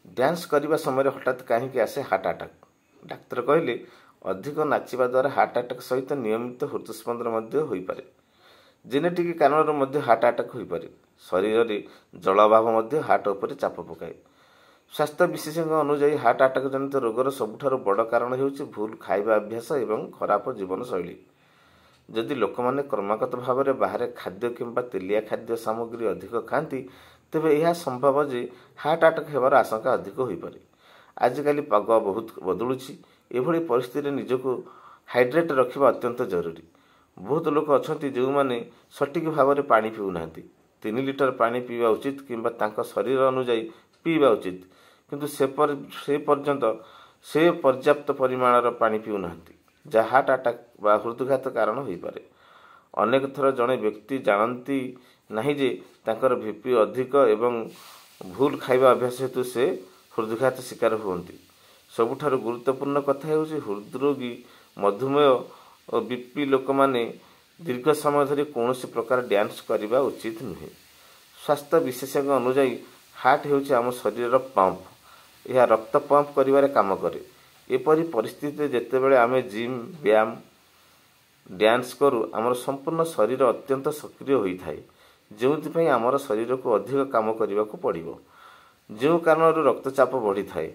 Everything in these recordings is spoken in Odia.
ଡ୍ୟାନ୍ସ କରିବା ସମୟରେ ହଠାତ୍ କାହିଁକି ଆସେ ହାର୍ଟ ଆଟାକ୍? ଡାକ୍ତର କହିଲେ ଅଧିକ ନାଚିବା ଦ୍ୱାରା ହାର୍ଟ ଆଟାକ୍ ସହିତ ନିୟମିତ ହୃଦସ୍ପନ୍ଦନ ମଧ୍ୟ ହୋଇପାରେ। ଜେନେଟିକ୍ କାରଣରୁ ମଧ୍ୟ ହାର୍ଟ ଆଟାକ୍ ହୋଇପାରେ। ଶରୀରରେ ଜଳ ଅଭାବ ମଧ୍ୟ ହାର୍ଟ ଉପରେ ଚାପ ପକାଏ। ସ୍ୱାସ୍ଥ୍ୟ ବିଶେଷଜ୍ଞଙ୍କ ଅନୁଯାୟୀ ହାର୍ଟ ଆଟାକ୍ ଜନିତ ରୋଗର ସବୁଠାରୁ ବଡ଼ କାରଣ ହେଉଛି ଭୁଲ ଖାଇବା ଅଭ୍ୟାସ ଏବଂ ଖରାପ ଜୀବନଶୈଳୀ। ଯଦି ଲୋକମାନେ କ୍ରମାଗତ ଭାବରେ ବାହାରେ ଖାଦ୍ୟ କିମ୍ବା ତେଲିଆ ଖାଦ୍ୟ ସାମଗ୍ରୀ ଅଧିକ ଖାଆନ୍ତି, ତେବେ ଏହା ସମ୍ଭବ ଯେ ହାର୍ଟ ଆଟାକ୍ ହେବାର ଆଶଙ୍କା ଅଧିକ ହୋଇପାରେ। ଆଜିକାଲି ପାଗ ବହୁତ ବଦଳୁଛି। ଏଭଳି ପରିସ୍ଥିତିରେ ନିଜକୁ ହାଇଡ୍ରେଟ୍ ରଖିବା ଅତ୍ୟନ୍ତ ଜରୁରୀ। ବହୁତ ଲୋକ ଅଛନ୍ତି ଯେଉଁମାନେ ସଠିକ୍ ଭାବରେ ପାଣି ପିଉନାହାନ୍ତି। 3 ଲିଟର ପାଣି ପିଇବା ଉଚିତ କିମ୍ବା ତାଙ୍କ ଶରୀର ଅନୁଯାୟୀ ପିଇବା ଉଚିତ, କିନ୍ତୁ ସେ ପର୍ଯ୍ୟାପ୍ତ ପରିମାଣର ପାଣି ପିଉନାହାନ୍ତି, ଯାହା ହାର୍ଟ ଆଟାକ୍ ବା ହୃଦଘାତ କାରଣ ହୋଇପାରେ। ଅନେକ ଥର ଜଣେ ବ୍ୟକ୍ତି ଜାଣନ୍ତି ନାହିଁ ଯେ ତାଙ୍କର ବିପି ଅଧିକ ଏବଂ ଭୁଲ ଖାଇବା ଅଭ୍ୟାସ ହେତୁ ସେ ହୃଦଘାତ ଶିକାର ହୁଅନ୍ତି। ସବୁଠାରୁ ଗୁରୁତ୍ୱପୂର୍ଣ୍ଣ କଥା ହେଉଛି ହୃଦରୋଗୀ, ମଧୁମେହ ଓ ବିପି ଲୋକମାନେ ଦୀର୍ଘ ସମୟ ଧରି କୌଣସି ପ୍ରକାର ଡ୍ୟାନ୍ସ କରିବା ଉଚିତ ନୁହେଁ। ସ୍ୱାସ୍ଥ୍ୟ ବିଶେଷଜ୍ଞ ଅନୁଯାୟୀ ହାର୍ଟ ହେଉଛି ଆମ ଶରୀରର ପମ୍ପ। ଏହା ରକ୍ତ ପମ୍ପ କରିବାରେ କାମ କରେ। ଏପରି ପରିସ୍ଥିତିରେ ଯେତେବେଳେ ଆମେ ଜିମ୍, ବ୍ୟାୟାମ, ଡ୍ୟାନ୍ସ କରୁ, ଆମର ସମ୍ପୂର୍ଣ୍ଣ ଶରୀର ଅତ୍ୟନ୍ତ ସକ୍ରିୟ ହୋଇଥାଏ, ଯେଉଁଥିପାଇଁ ଆମର ଶରୀରକୁ ଅଧିକ କାମ କରିବାକୁ ପଡ଼ିବ, ଯେଉଁ କାରଣରୁ ରକ୍ତଚାପ ବଢ଼ିଥାଏ।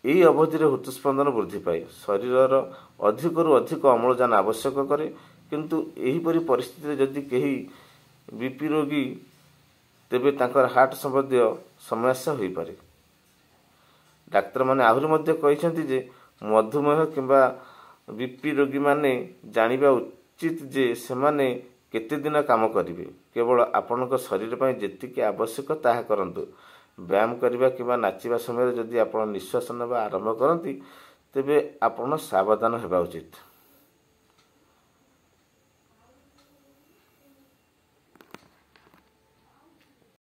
ଏହି ଅବଧିରେ ହୃଦସ୍ପନ୍ଦନ ବୃଦ୍ଧି ପାଏ, ଶରୀରର ଅଧିକରୁ ଅଧିକ ଅମ୍ଳଜାନ ଆବଶ୍ୟକ କରେ। କିନ୍ତୁ ଏହିପରି ପରିସ୍ଥିତିରେ ଯଦି କେହି ବିପି ରୋଗୀ, ତେବେ ତାଙ୍କର ହାର୍ଟ ସମ୍ବନ୍ଧୀୟ ସମସ୍ୟା ହୋଇପାରେ। ଡାକ୍ତରମାନେ ଆହୁରି ମଧ୍ୟ କହିଛନ୍ତି ଯେ ମଧୁମେହ କିମ୍ବା ବିପି ରୋଗୀମାନେ ଜାଣିବା ଉଚିତ ଯେ ସେମାନେ କେତେ ଦିନ କାମ କରିବେ। କେବଳ ଆପଣଙ୍କ ଶରୀର ପାଇଁ ଯେତିକି ଆବଶ୍ୟକ ତାହା କରନ୍ତୁ। ବ୍ୟାୟାମ କରିବା କିମ୍ବା ନାଚିବା ସମୟରେ ଯଦି ଆପଣ ନିଶ୍ୱାସ ନେବା ଆରମ୍ଭ କରନ୍ତି, ତେବେ ଆପଣ ସାବଧାନ ହେବା ଉଚିତ।